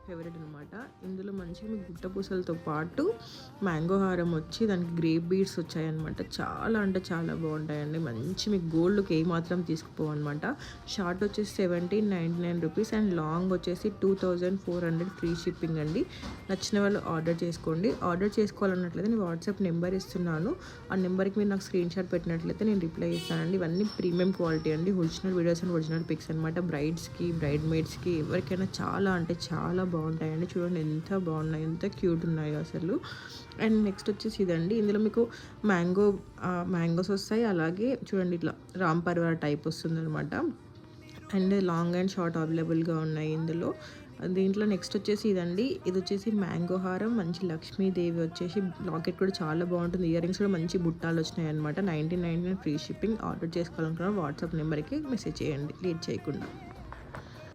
Favourite అనమాట. ఇందులో మంచిగా మీకు గుట్ట పూసలతో పాటు మ్యాంగో హారం వచ్చి దానికి గ్రేప్ బీడ్స్ వచ్చాయన్నమాట. చాలా అంటే చాలా బాగుంటాయండి. మంచి మీకు గోల్డ్కి ఏమాత్రం తీసుకుపోవన్నమాట. షార్ట్ వచ్చేసి 1799 రూపీస్ అండ్ లాంగ్ వచ్చేసి 2400 ఫ్రీ షిప్పింగ్ అండి. నచ్చిన వాళ్ళు ఆర్డర్ చేసుకోండి. ఆర్డర్ చేసుకోవాలన్నట్లయితే నేను వాట్సాప్ నెంబర్ ఇస్తున్నాను. ఆ నెంబర్కి మీరు నాకు స్క్రీన్ షాట్ పెట్టినట్లయితే నేను రిప్లై ఇస్తానండి. ఇవన్నీ ప్రీమియం క్వాలిటీ అండి. Original videos and original pics అనమాట. బ్రైడ్స్కి బ్రైడ్ మేడ్స్కి ఎవరికైనా చాలా అంటే చాలా బాగుంటాయండి. చూడండి ఎంత బాగున్నాయి, ఎంత క్యూట్ ఉన్నాయో అసలు. అండ్ నెక్స్ట్ వచ్చేసి ఇదండి. ఇందులో మీకు మ్యాంగోస్ వస్తాయి. అలాగే చూడండి ఇట్లా రామ్ పరివార్ టైప్ వస్తుంది అనమాట. అండ్ లాంగ్ అండ్ షార్ట్ అవైలబుల్గా ఉన్నాయి ఇందులో. దీంట్లో నెక్స్ట్ వచ్చేసి ఇదండి. ఇది వచ్చేసి మ్యాంగో హారం, మంచి లక్ష్మీదేవి వచ్చేసి లాకెట్ కూడా చాలా బాగుంటుంది. ఇయర్ రింగ్స్ కూడా మంచి బుట్టాలు వచ్చినాయి అనమాట. 1999 ఫ్రీ షిప్పింగ్. ఆర్డర్ చేసుకోవాలనుకున్న వాట్సాప్ నెంబర్కి మెసేజ్ చేయండి లేట్ చేయకుండా.